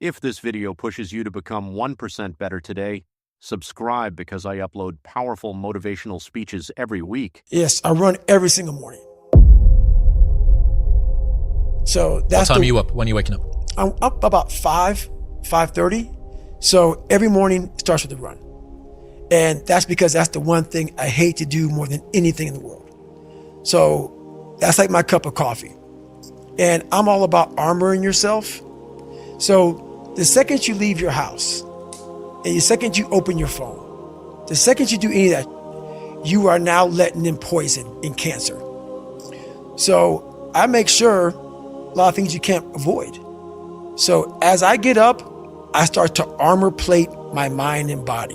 If this video pushes you to become 1% better today, subscribe because I upload powerful motivational speeches every week. Yes, I run every single morning. So that's what time are you up? When are you waking up? I'm up about 5:30. So every morning it starts with a run. And that's because that's the one thing I hate to do more than anything in the world. So that's like my cup of coffee. And I'm all about armoring yourself. So the second you leave your house, and the second you open your phone, the second you do any of that, you are now letting in poison and cancer. So I make sure a lot of things you can't avoid. So as I get up, I start to armor plate my mind and body.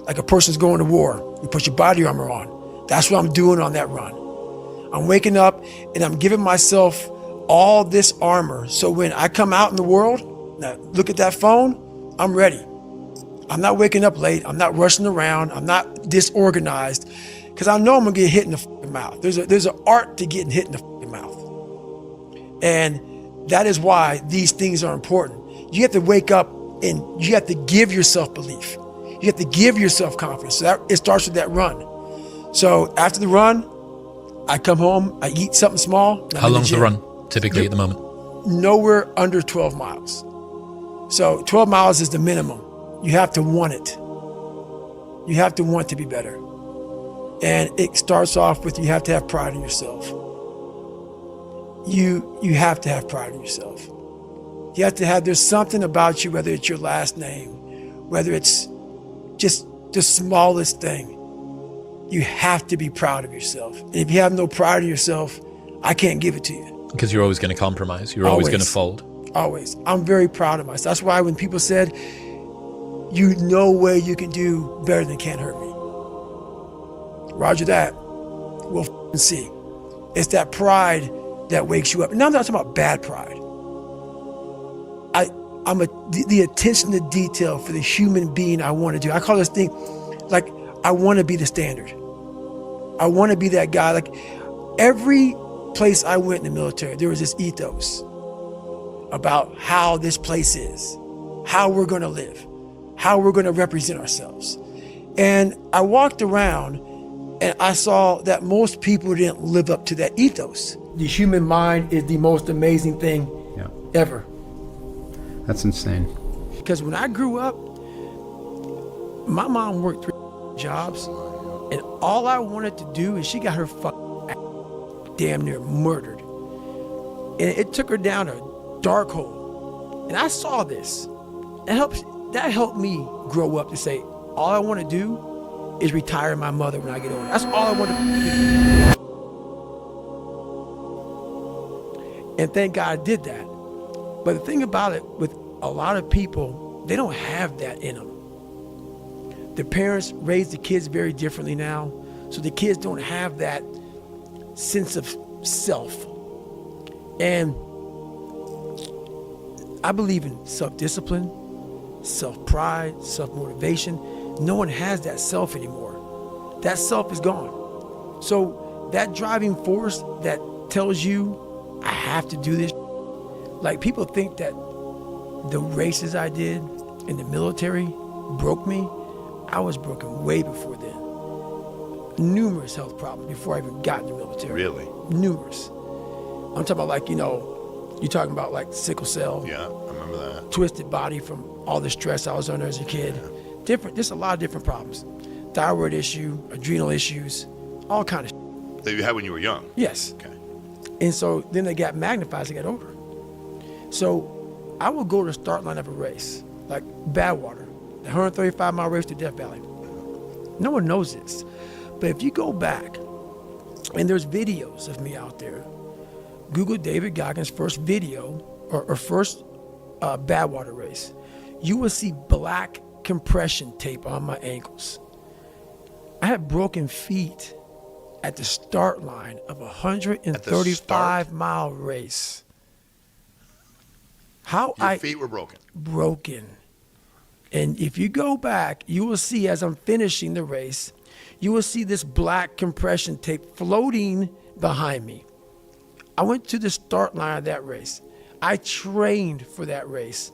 Like a person's going to war, you put your body armor on. That's what I'm doing on that run. I'm waking up and I'm giving myself all this armor. So when I come out in the world, now look at that phone, I'm ready. I'm not waking up late. I'm not rushing around. I'm not disorganized because I know I'm gonna get hit in the fucking mouth. There's an art to getting hit in the fucking mouth. And that is why these things are important. You have to wake up and you have to give yourself belief. You have to give yourself confidence. So that it starts with that run. So after the run, I come home, I eat something small. How long's the run typically at the moment? Nowhere under 12 miles. So 12 miles is the minimum. You have to want it. You have to want to be better. And it starts off with you have to have pride in yourself. You have to have pride in yourself. You have to have, there's something about you, whether it's your last name, whether it's just the smallest thing. You have to be proud of yourself. And if you have no pride in yourself, I can't give it to you. Because you're always going to compromise. You're always going to fold. Always. I'm very proud of myself. That's why when people said, you know way you can do better than Can't Hurt Me. Roger that. We'll see. It's that pride that wakes you up. And now I'm not talking about bad pride. I'm the attention to detail for the human being I want to do. I call this thing, like, I want to be the standard. I want to be that guy. Like, every place I went in the military, there was this ethos about how this place is, how we're going to live, how we're going to represent ourselves. And I walked around and I saw that most people didn't live up to that ethos. The human mind is the most amazing thing ever. That's insane. Because when I grew up, my mom worked 3 jobs, and all I wanted to do is she got her damn near murdered. And it took her down a dark hole. And I saw this. That helped me grow up to say, all I want to do is retire my mother when I get older. That's all I want to do. And thank God I did that. But the thing about it, with a lot of people, they don't have that in them. The parents raise the kids very differently now, so the kids don't have that sense of self. And I believe in self-discipline, self-pride, self-motivation. No one has that self anymore. That self is gone. So that driving force that tells you, I have to do this. Like, people think that the races I did in the military broke me. I was broken way before then. Numerous health problems before I even got in the military. Really? Numerous. I'm talking about, like, you're talking about like sickle cell. Yeah, I remember that. Twisted body from all the stress I was under as a kid. Yeah. There's a lot of different problems. Thyroid issue, adrenal issues, all kind of shit. That you had when you were young? Yes. Okay. And so then they got magnified as I got older. So I would go to the start line of a race, like Badwater, the 135-mile race to Death Valley. No one knows this, but if you go back, and there's videos of me out there, Google David Goggins' first video, or first Badwater race, you will see black compression tape on my ankles. I had broken feet at the start line of a 135-mile race. Your feet were broken? Broken. And if you go back, you will see as I'm finishing the race, you will see this black compression tape floating behind me. I went to the start line of that race. I trained for that race.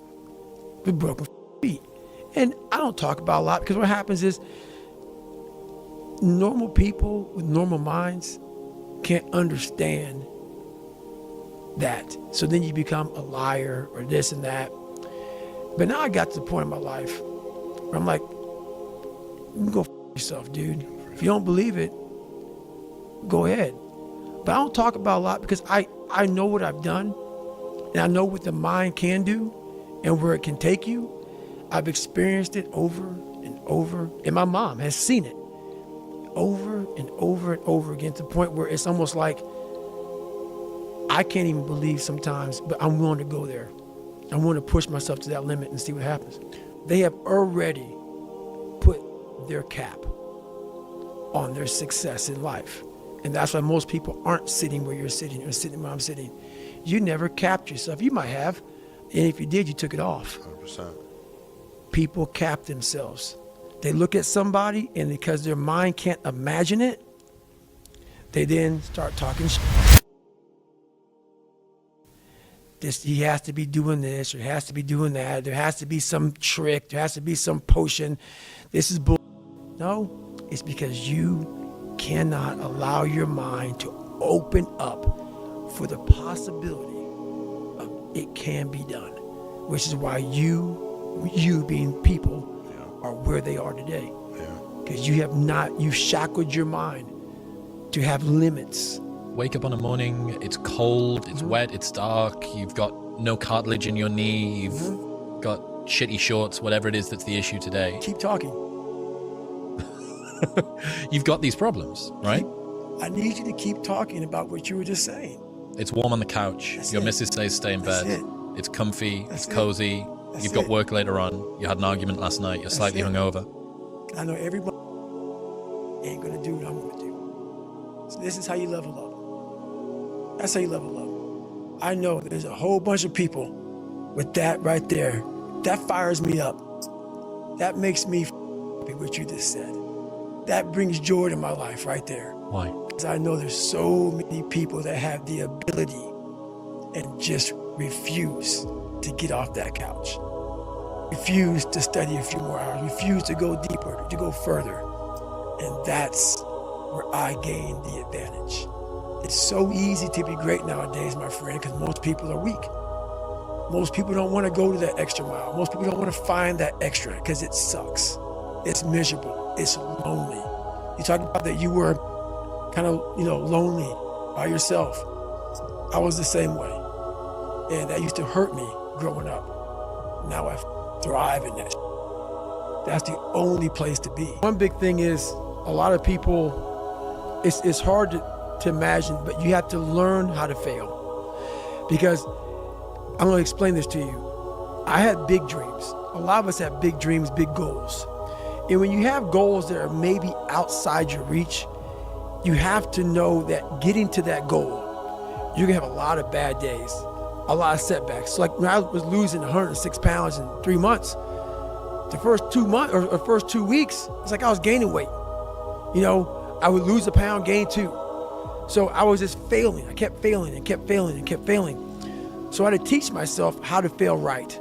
with broken feet. And I don't talk about a lot because what happens is normal people with normal minds can't understand that. So then you become a liar or this and that. But now I got to the point in my life where I'm like, you can go yourself, dude. If you don't believe it, go ahead. But I don't talk about a lot because I know what I've done, and I know what the mind can do and where it can take you. I've experienced it over and over, and my mom has seen it over and over and over again, to the point where it's almost like I can't even believe sometimes, but I'm willing to go there. I'm willing to push myself to that limit and see what happens. They have already put their cap on their success in life. And that's why most people aren't sitting where you're sitting or sitting where I'm sitting. You never capped yourself. You might have, and if you did, you took it off. 100%. People cap themselves. They look at somebody, and because their mind can't imagine it, they then start talking shit. He has to be doing this, or he has to be doing that. There has to be some trick. There has to be some potion. This is bull. No, it's because you cannot allow your mind to open up for the possibility of it can be done, which is why you being people are where they are today. Because you've shackled your mind to have limits. Wake up on a morning, it's cold, it's wet, it's dark, you've got no cartilage in your knee, you've got shitty shorts, whatever it is that's the issue today. Keep talking. You've got these problems, right? I need you to keep talking about what you were just saying. It's warm on the couch. That's Your it. missus says stay in bed. That's it. It's comfy. That's it's it. cozy. That's You've got it. work later on. You had an argument last night. You're slightly it. hungover. I know everybody ain't gonna do what I'm gonna do. So this is how you level up. That's how you level up. I know there's a whole bunch of people with that right there. That fires me up. That makes me happy what you just said. That brings joy to my life right there. Why? Because I know there's so many people that have the ability and just refuse to get off that couch. Refuse to study a few more hours. Refuse to go deeper, to go further. And that's where I gain the advantage. It's so easy to be great nowadays, my friend, because most people are weak. Most people don't want to go to that extra mile. Most people don't want to find that extra because it sucks. It's miserable. It's lonely. You talked about that you were kind of, lonely by yourself. I was the same way. And that used to hurt me growing up. Now I thrive in that. That's the only place to be. One big thing is a lot of people, it's hard to imagine, but you have to learn how to fail. Because I'm going to explain this to you. I had big dreams. A lot of us have big dreams, big goals. And when you have goals that are maybe outside your reach, you have to know that getting to that goal, you're gonna have a lot of bad days, a lot of setbacks. So like when I was losing 106 pounds in 3 months, the first 2 months or first 2 weeks, it's like I was gaining weight. I would lose a pound, gain 2. So I was just failing. I kept failing and kept failing and kept failing. So I had to teach myself how to fail right.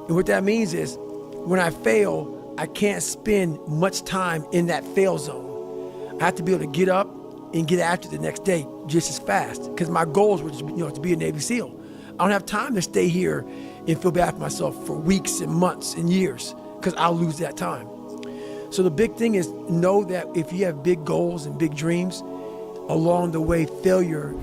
And what that means is when I fail, I can't spend much time in that fail zone. I have to be able to get up and get after the next day just as fast, because my goals were to be a Navy SEAL. I don't have time to stay here and feel bad for myself for weeks and months and years, because I'll lose that time. So the big thing is know that if you have big goals and big dreams, along the way failure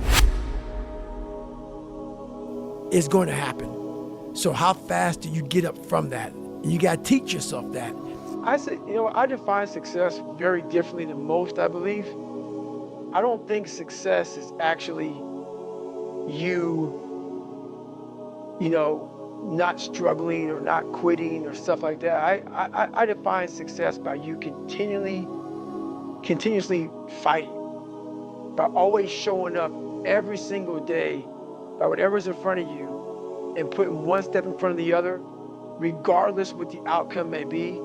is going to happen. So how fast do you get up from that? And you got to teach yourself that. I say, I define success very differently than most, I believe. I don't think success is actually you not struggling or not quitting or stuff like that. I define success by you continuously fighting, by always showing up every single day by whatever's in front of you and putting one step in front of the other, regardless what the outcome may be.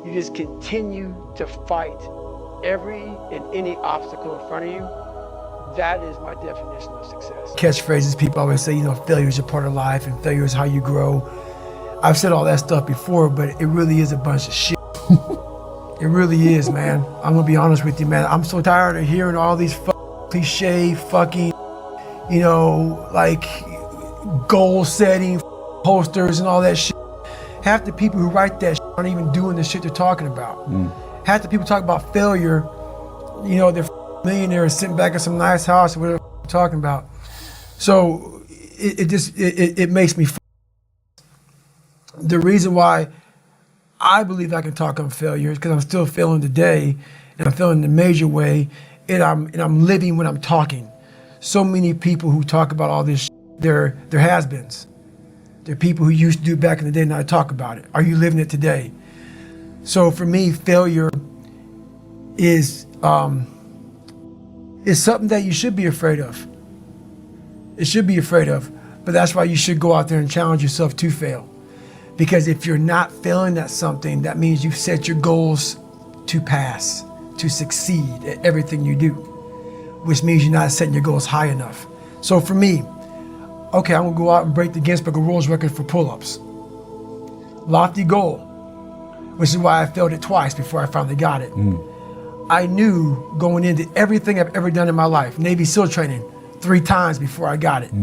You just continue to fight every and any obstacle in front of you. That is my definition of success. Catchphrases, people always say, failure is a part of life and failure is how you grow. I've said all that stuff before, but it really is a bunch of shit. It really is, man. I'm gonna be honest with you, man. I'm so tired of hearing all these cliche fucking, you know, like goal setting posters and all that shit. Half the people who write that shit aren't even doing the shit they're talking about. Half the people talk about failure, you know, they're millionaires sitting back in some nice house or whatever they're talking about. So it makes me. The reason why I believe I can talk on failure is because I'm still failing today, and I'm failing in a major way, and I'm living when I'm talking. So many people who talk about all this, they're has-beens. They're people who used to do it back in the day, and I talk about it. Are you living it today? So for me, failure is something that you should be afraid of. It should be afraid of, but that's why you should go out there and challenge yourself to fail. Because if you're not failing at something, that means you've set your goals to pass, to succeed at everything you do, which means you're not setting your goals high enough. So for me, okay, I'm gonna go out and break the Guinness Book of World Record for pull-ups. Lofty goal, which is why I failed it twice before I finally got it. I knew going into everything I've ever done in my life, Navy SEAL training 3 times before I got it.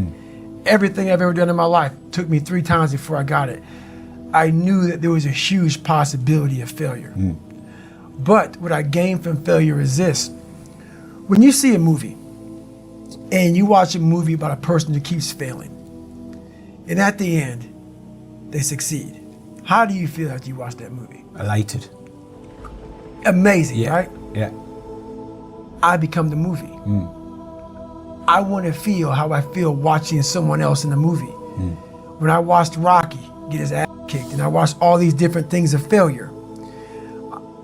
Everything I've ever done in my life took me 3 times before I got it. I knew that there was a huge possibility of failure. But what I gained from failure is this. When you see a movie and you watch a movie about a person who keeps failing, and at the end, they succeed, how do you feel after you watch that movie? Elated. Amazing, right? Yeah. I become the movie. I want to feel how I feel watching someone else in the movie. When I watched Rocky get his ass kicked, and I watched all these different things of failure,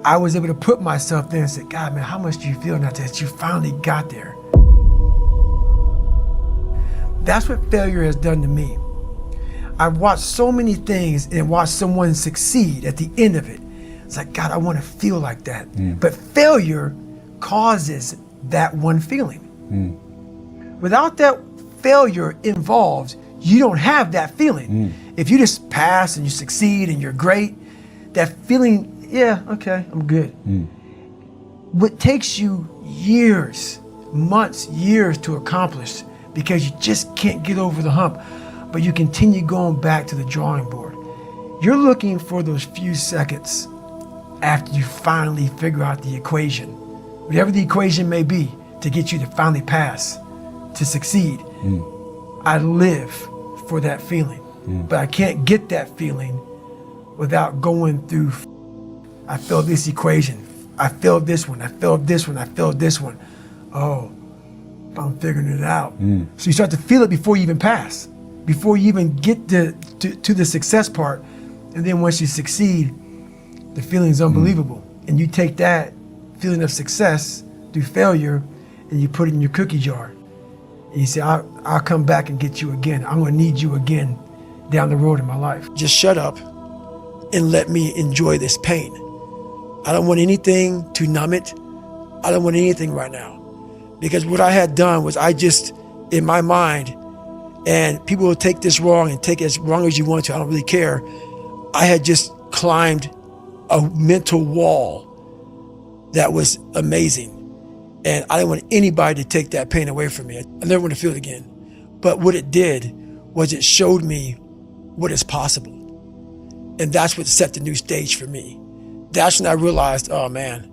I was able to put myself there and say, God, man, how much do you feel now that you finally got there? That's what failure has done to me. I've watched so many things and watched someone succeed at the end of it. It's like, God, I want to feel like that. But failure causes that one feeling. Without that failure involved, you don't have that feeling. If you just pass and you succeed and you're great, that feeling, yeah, okay, I'm good. What takes you years, months, years to accomplish because you just can't get over the hump, but you continue going back to the drawing board. You're looking for those few seconds after you finally figure out the equation, whatever the equation may be, to get you to finally pass, to succeed. I live for that feeling, but I can't get that feeling without going through, I failed this equation, I failed this one, I failed this one, I failed this one. Oh, I'm figuring it out. So you start to feel it before you even pass, before you even get to the success part. And then once you succeed, the feeling is unbelievable. And you take that feeling of success through failure and you put it in your cookie jar. And you say, I'll come back and get you again. I'm gonna need you again down the road in my life. Just shut up and let me enjoy this pain. I don't want anything to numb it. I don't want anything right now. Because what I had done was I just, in my mind, and people will take this wrong and take it as wrong as you want to, I don't really care. I had just climbed a mental wall that was amazing. And I didn't want anybody to take that pain away from me. I never want to feel it again. But what it did was it showed me what is possible. And that's what set the new stage for me. That's when I realized, oh man,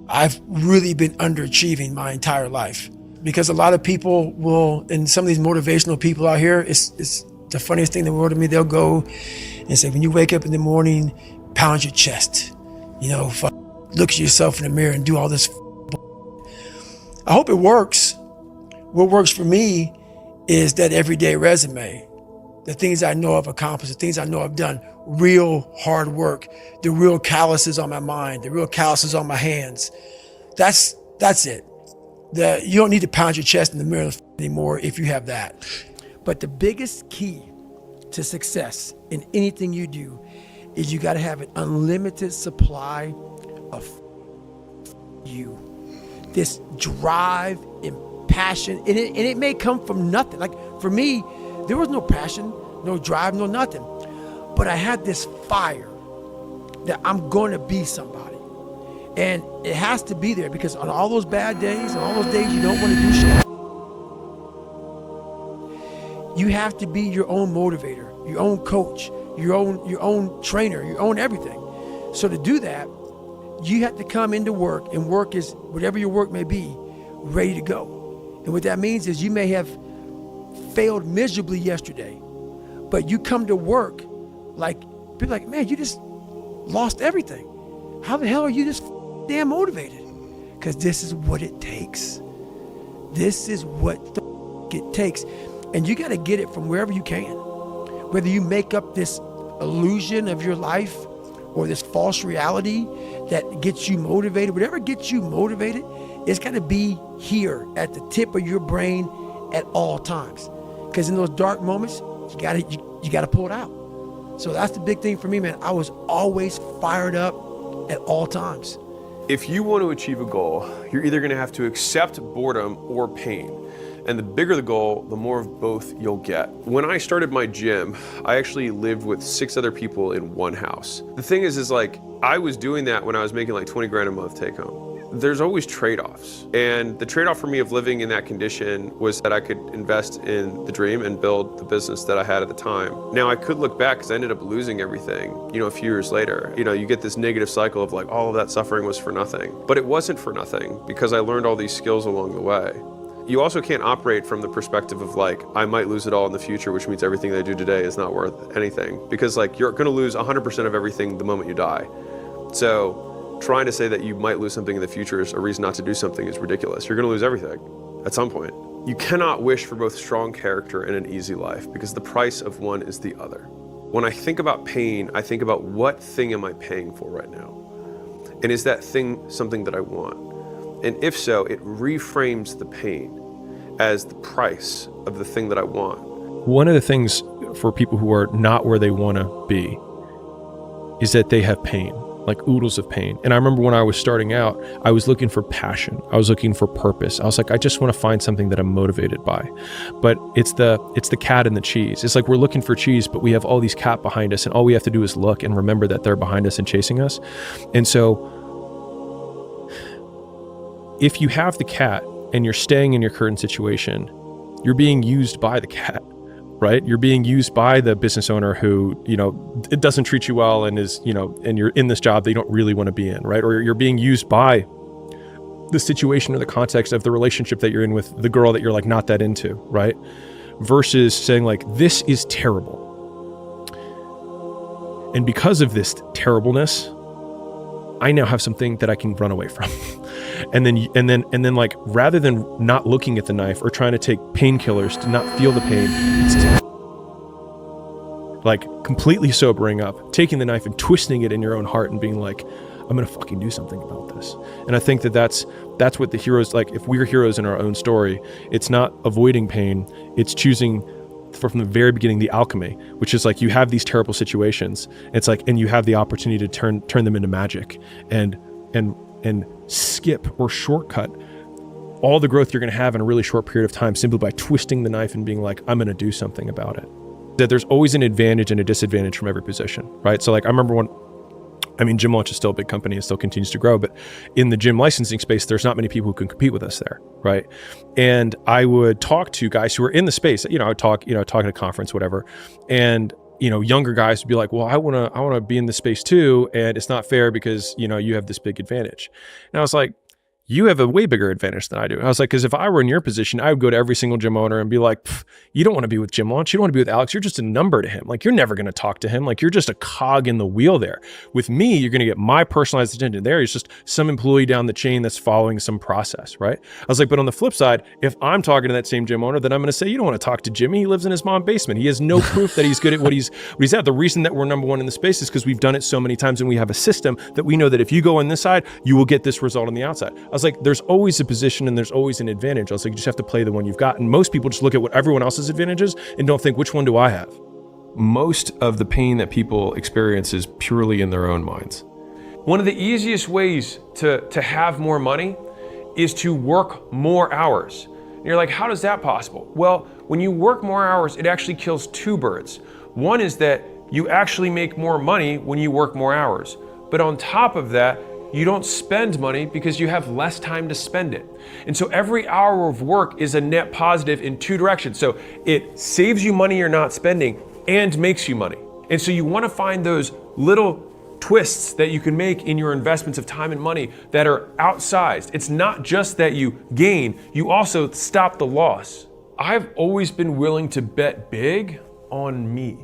I've really been underachieving my entire life. Because a lot of people will, and some of these motivational people out here, it's the funniest thing in the world to me. They'll go and say, when you wake up in the morning, pound your chest, look at yourself in the mirror and do all this. I hope it works. What works for me is that everyday resume, the things I know I've accomplished, the things I know I've done, real hard work, the real calluses on my mind, the real calluses on my hands. That's it. You don't need to pound your chest in the mirror anymore if you have that. But the biggest key to success in anything you do is you got to have an unlimited supply of you. This drive and passion, and it may come from nothing. Like for me, there was no passion, no drive, no nothing. but I had this fire that I'm going to be somebody. And it has to be there, because on all those bad days and all those days you don't want to do shit, you have to be your own motivator, your own coach, your own trainer, your own everything. So to do that, you have to come into work, and work is whatever your work may be, ready to go. And what that means is you may have failed miserably yesterday, but you come to work like, people like, man, you just lost everything. How the hell are you just damn motivated? Because this is what it takes. This is what it takes. And you got to get it from wherever you can. Whether you make up this illusion of your life or this false reality that gets you motivated, whatever gets you motivated, it's got to be here at the tip of your brain at all times. Because in those dark moments, you got to pull it out. So that's the big thing for me, man. I was always fired up at all times. If you want to achieve a goal, you're either going to have to accept boredom or pain. And the bigger the goal, the more of both you'll get. When I started my gym, I actually lived with 6 other people in one house. The thing is like, I was doing that when I was making like 20 grand a month take home. There's always trade-offs. And the trade-off for me of living in that condition was that I could invest in the dream and build the business that I had at the time. Now I could look back, because I ended up losing everything, a few years later. You get this negative cycle of like, all of that suffering was for nothing. But it wasn't for nothing, because I learned all these skills along the way. You also can't operate from the perspective of like, I might lose it all in the future, which means everything that I do today is not worth anything. Because like, you're gonna lose 100% of everything the moment you die. So trying to say that you might lose something in the future is a reason not to do something is ridiculous. You're gonna lose everything at some point. You cannot wish for both strong character and an easy life, because the price of one is the other. When I think about pain, I think about what thing am I paying for right now? And is that thing something that I want? And if so, it reframes the pain as the price of the thing that I want. One of the things for people who are not where they want to be is that they have pain, like oodles of pain. And I remember when I was starting out, I was looking for passion. I was looking for purpose. I was like, I just want to find something that I'm motivated by. But it's the cat and the cheese. It's like we're looking for cheese, but we have all these cat behind us, and all we have to do is look and remember that they're behind us and chasing us. And so if you have the cat and you're staying in your current situation, you're being used by the cat, right? You're being used by the business owner who, it doesn't treat you well and is, and you're in this job that you don't really want to be in, right? Or you're being used by the situation or the context of the relationship that you're in with the girl that you're like not that into, right? Versus saying like, this is terrible. And because of this terribleness, I now have something that I can run away from. And then like, rather than not looking at the knife or trying to take painkillers to not feel the pain, it's like completely sobering up, taking the knife and twisting it in your own heart and being like, I'm going to fucking do something about this. And I think that's what the heroes, like if we're heroes in our own story, it's not avoiding pain, it's choosing from the very beginning, the alchemy, which is like you have these terrible situations. It's like, and you have the opportunity to turn them into magic and skip or shortcut all the growth you're going to have in a really short period of time simply by twisting the knife and being like, I'm going to do something about it. That there's always an advantage and a disadvantage from every position, right? So like I remember Gym Launch is still a big company and still continues to grow, but in the gym licensing space, there's not many people who can compete with us there, right? And I would talk to guys who are in the space, I would talk, talking at a conference, whatever. And, younger guys would be like, well, I want to be in this space too. And it's not fair because, you have this big advantage. And I was like, you have a way bigger advantage than I do. I was like, because if I were in your position, I would go to every single gym owner and be like, you don't want to be with Gym Launch. You don't want to be with Alex. You're just a number to him. Like, you're never going to talk to him. Like, you're just a cog in the wheel there. With me, you're going to get my personalized attention. There is just some employee down the chain that's following some process, right? I was like, but on the flip side, if I'm talking to that same gym owner, then I'm going to say, you don't want to talk to Jimmy. He lives in his mom's basement. He has no proof that he's good at what he's at. The reason that we're number one in the space is because we've done it so many times and we have a system that we know that if you go on this side, you will get this result on the outside. I was like, there's always a position and there's always an advantage. I was like, you just have to play the one you've got. And most people just look at what everyone else's advantage is and don't think, which one do I have? Most of the pain that people experience is purely in their own minds. One of the easiest ways to have more money is to work more hours. And you're like, how is that possible? Well, when you work more hours, it actually kills two birds. One is that you actually make more money when you work more hours. But on top of that, you don't spend money because you have less time to spend it. And so every hour of work is a net positive in two directions. So it saves you money you're not spending and makes you money. And so you want to find those little twists that you can make in your investments of time and money that are outsized. It's not just that you gain, you also stop the loss. I've always been willing to bet big on me.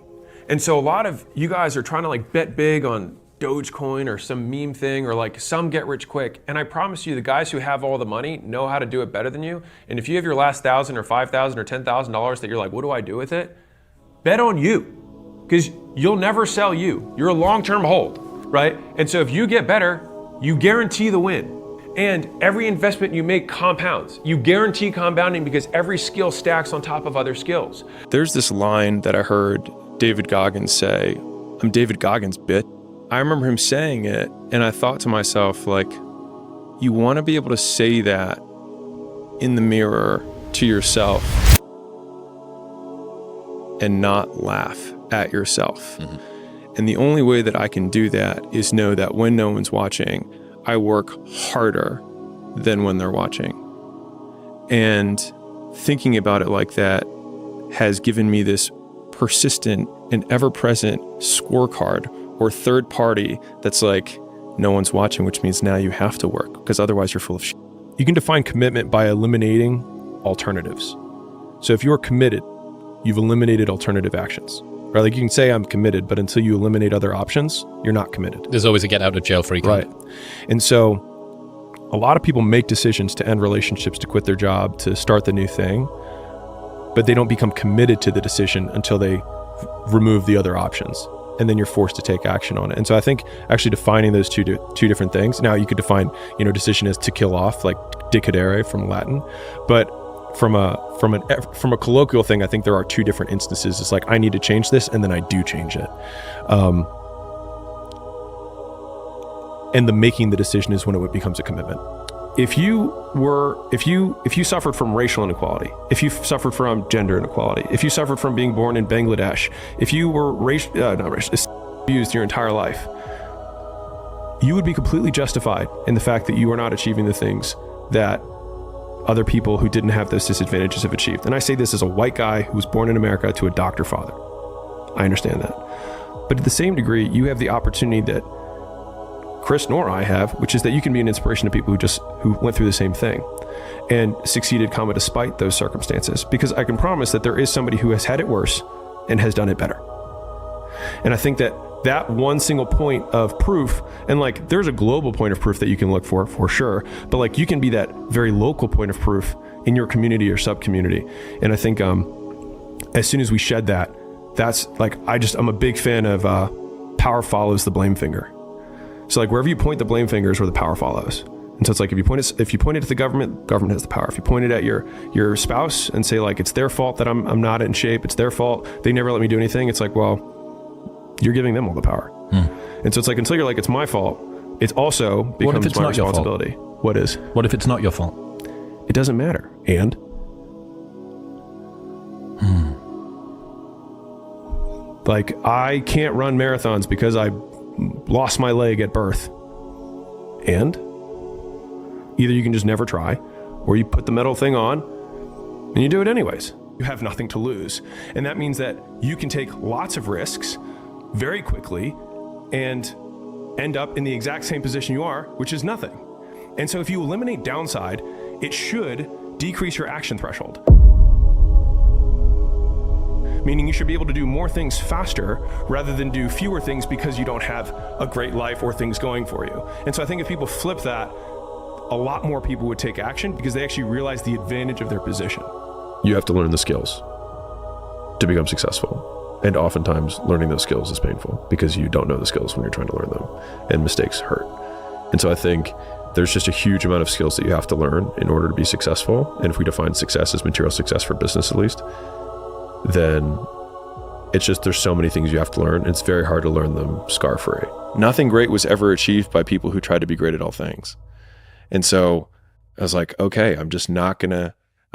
And so a lot of you guys are trying to like bet big on Dogecoin or some meme thing or like some get rich quick. And I promise you, the guys who have all the money know how to do it better than you. And if you have your last $1,000 or $5,000 or $10,000 that you're like, what do I do with it? Bet on you, because you'll never sell you. You're a long-term hold, right? And so if you get better, you guarantee the win. And every investment you make compounds. You guarantee compounding because every skill stacks on top of other skills. There's this line that I heard David Goggins say, I'm David Goggins, bitch. I remember him saying it, and I thought to myself, like, you want to be able to say that in the mirror to yourself and not laugh at yourself. Mm-hmm. And the only way that I can do that is know that when no one's watching, I work harder than when they're watching. And thinking about it like that has given me this persistent and ever-present scorecard or third party that's like, no one's watching, which means now you have to work because otherwise you're full of shit. You can define commitment by eliminating alternatives. So if you're committed, you've eliminated alternative actions. Right? Like you can say I'm committed, but until you eliminate other options, you're not committed. There's always a get out of jail free card. Right. And so a lot of people make decisions to end relationships, to quit their job, to start the new thing, but they don't become committed to the decision until they remove the other options. And then you're forced to take action on it. And so I think actually defining those two different things. Now you could define, decision as to kill off, like decidere from Latin, but from a colloquial thing, I think there are two different instances. It's like I need to change this, and then I do change it. And the making the decision is when it becomes a commitment. If you suffered from racial inequality, if you suffered from gender inequality, if you suffered from being born in Bangladesh, if you were abused your entire life, you would be completely justified in the fact that you are not achieving the things that other people who didn't have those disadvantages have achieved. And I say this as a white guy who was born in America to a doctor father. I understand that. But to the same degree, you have the opportunity that Chris nor I have, which is that you can be an inspiration to people who went through the same thing and succeeded, despite those circumstances. Because I can promise that there is somebody who has had it worse and has done it better. And I think that one single point of proof, and like there's a global point of proof that you can look for sure, but like you can be that very local point of proof in your community or sub-community. And I think as soon as we shed that, that's like, I'm a big fan of power follows the blame finger. So like wherever you point the blame finger is where the power follows. And so it's like if you point it at the government has the power. If you point it at your spouse and say like it's their fault that I'm not in shape, it's their fault, they never let me do anything, it's like, well, you're giving them all the power. And so it's like until you're like it's my fault, it also becomes my responsibility. What is? What if it's not your fault? It doesn't matter. And like I can't run marathons because I lost my leg at birth. And either you can just never try, or you put the metal thing on and you do it anyways. You have nothing to lose. And that means that you can take lots of risks very quickly and end up in the exact same position you are, which is nothing. And so if you eliminate downside, it should decrease your action threshold. Meaning you should be able to do more things faster rather than do fewer things because you don't have a great life or things going for you. And so I think if people flip that, a lot more people would take action because they actually realize the advantage of their position. You have to learn the skills to become successful. And oftentimes learning those skills is painful because you don't know the skills when you're trying to learn them, and mistakes hurt. And so I think there's just a huge amount of skills that you have to learn in order to be successful. And if we define success as material success for business at least, then it's just there's so many things you have to learn. It's very hard to learn them scar-free. Nothing great was ever achieved by people who tried to be great at all things. And so I was like, okay, I'm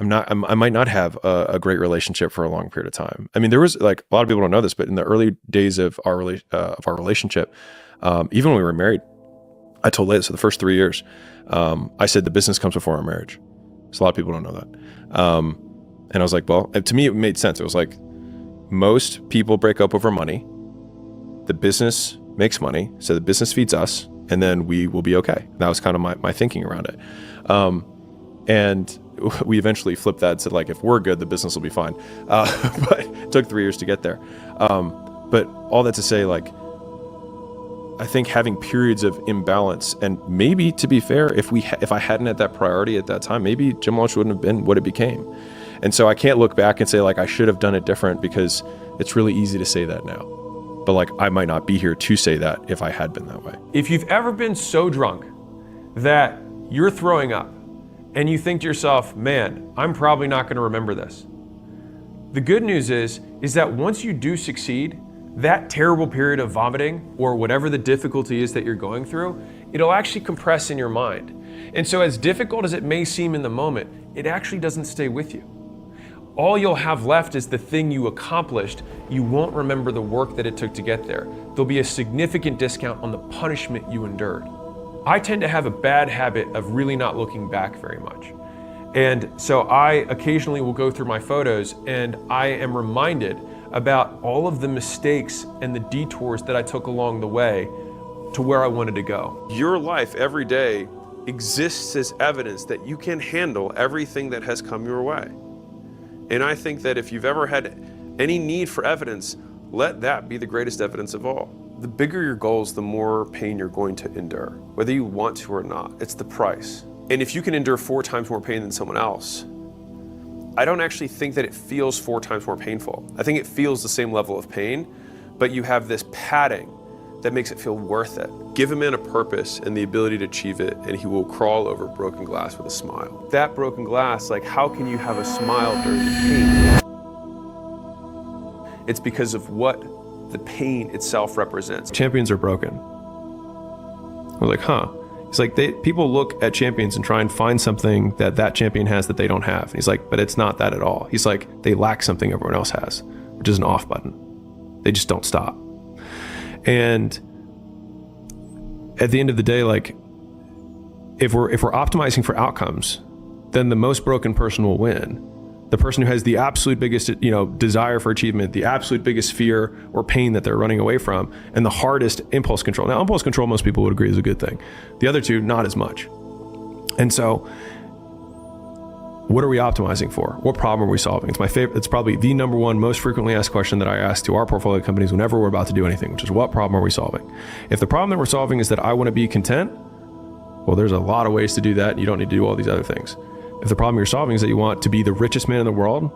I might not have a great relationship for a long period of time. I mean, there was like, a lot of people don't know this, but in the early days of our relationship, even when we were married, I told Layla, so the first 3 years, I said the business comes before our marriage. So a lot of people don't know that. And I was like, well, to me, it made sense. It was like, most people break up over money. The business makes money, so the business feeds us, and then we will be okay. That was kind of my thinking around it. And we eventually flipped that and said, like, if we're good, the business will be fine. But it took 3 years to get there. But all that to say, like, I think having periods of imbalance, and maybe, to be fair, if I hadn't had that priority at that time, maybe Gym Launch wouldn't have been what it became. And so I can't look back and say, like, I should have done it different, because it's really easy to say that now. But like, I might not be here to say that if I had been that way. If you've ever been so drunk that you're throwing up and you think to yourself, man, I'm probably not going to remember this. The good news is that once you do succeed, that terrible period of vomiting or whatever the difficulty is that you're going through, it'll actually compress in your mind. And so as difficult as it may seem in the moment, it actually doesn't stay with you. All you'll have left is the thing you accomplished. You won't remember the work that it took to get there. There'll be a significant discount on the punishment you endured. I tend to have a bad habit of really not looking back very much. And so I occasionally will go through my photos and I am reminded about all of the mistakes and the detours that I took along the way to where I wanted to go. Your life every day exists as evidence that you can handle everything that has come your way. And I think that if you've ever had any need for evidence, let that be the greatest evidence of all. The bigger your goals, the more pain you're going to endure, whether you want to or not. It's the price. And if you can endure 4 times more pain than someone else, I don't actually think that it feels 4 times more painful. I think it feels the same level of pain, but you have this padding that makes it feel worth it. Give a man a purpose and the ability to achieve it, and he will crawl over broken glass with a smile. That broken glass, like, how can you have a smile during the pain? It's because of what the pain itself represents. Champions are broken. We're like, huh. It's like people look at champions and try and find something that champion has that they don't have. And he's like, but it's not that at all. He's like, they lack something everyone else has, which is an off button. They just don't stop. And at the end of the day, like, if we're optimizing for outcomes, then the most broken person will win. The person who has the absolute biggest, desire for achievement, the absolute biggest fear or pain that they're running away from, and the hardest impulse control. Now, impulse control, most people would agree, is a good thing. The other two, not as much. And so, what are we optimizing for? What problem are we solving? It's my favorite. It's probably the number one most frequently asked question that I ask to our portfolio companies whenever we're about to do anything, which is, what problem are we solving? If the problem that we're solving is that I want to be content, well, there's a lot of ways to do that. You don't need to do all these other things. If the problem you're solving is that you want to be the richest man in the world,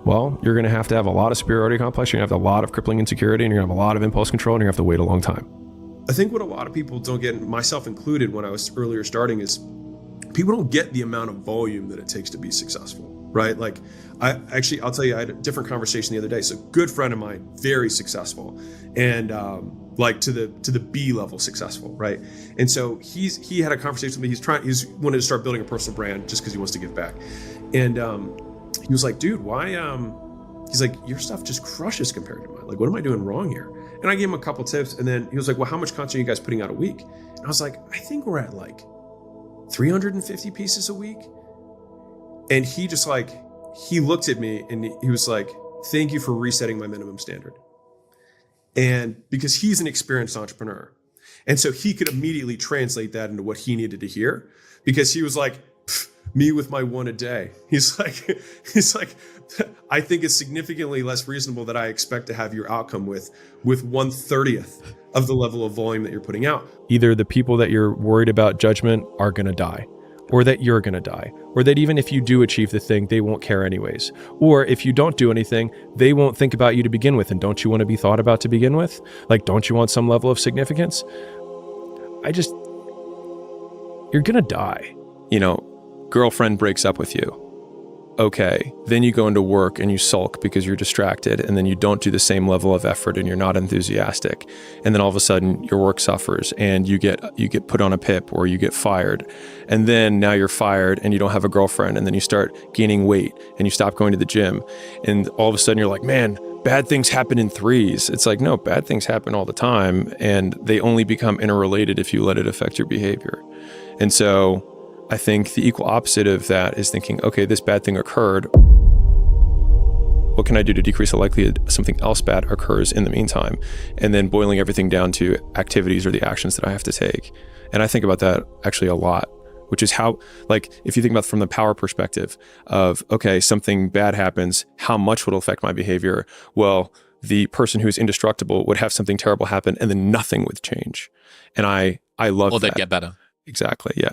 well, you're going to have a lot of superiority complex. You're going to have a lot of crippling insecurity, and you're going to have a lot of impulse control, and you're going to have to wait a long time. I think what a lot of people don't get, myself included when I was earlier starting, is people don't get the amount of volume that it takes to be successful, right? Like, I'll tell you, I had a different conversation the other day. So a good friend of mine, very successful, and like to the B level successful, right? And so he had a conversation with me. He's wanted to start building a personal brand just because he wants to give back. And he was like, dude, why? He's like, your stuff just crushes compared to mine. Like, what am I doing wrong here? And I gave him a couple tips, and then he was like, well, how much content are you guys putting out a week? And I was like, I think we're at like 350 pieces a week. And he just like, he looked at me and he was like, thank you for resetting my minimum standard. And because he's an experienced entrepreneur. And so he could immediately translate that into what he needed to hear, because he was like, me with my one a day. He's like, I think it's significantly less reasonable that I expect to have your outcome with 1/30th of the level of volume that you're putting out. Either the people that you're worried about judgment are going to die, or that you're going to die, or that even if you do achieve the thing, they won't care anyways. Or if you don't do anything, they won't think about you to begin with. And don't you want to be thought about to begin with? Like, don't you want some level of significance? You're going to die. Girlfriend breaks up with you. okay, then you go into work and you sulk because you're distracted, and then you don't do the same level of effort and you're not enthusiastic. And then all of a sudden your work suffers and you get put on a PIP or you get fired. And then now you're fired and you don't have a girlfriend, and then you start gaining weight and you stop going to the gym. And all of a sudden you're like, man, bad things happen in threes. It's like, no, bad things happen all the time, and they only become interrelated if you let it affect your behavior. And so I think the equal opposite of that is thinking, okay, this bad thing occurred. What can I do to decrease the likelihood something else bad occurs in the meantime? And then boiling everything down to activities or the actions that I have to take. And I think about that actually a lot, which is how, like, if you think about from the power perspective of, okay, something bad happens, how much will it affect my behavior? Well, the person who's indestructible would have something terrible happen and then nothing would change. And I love that. Or they'd get better. Exactly, yeah.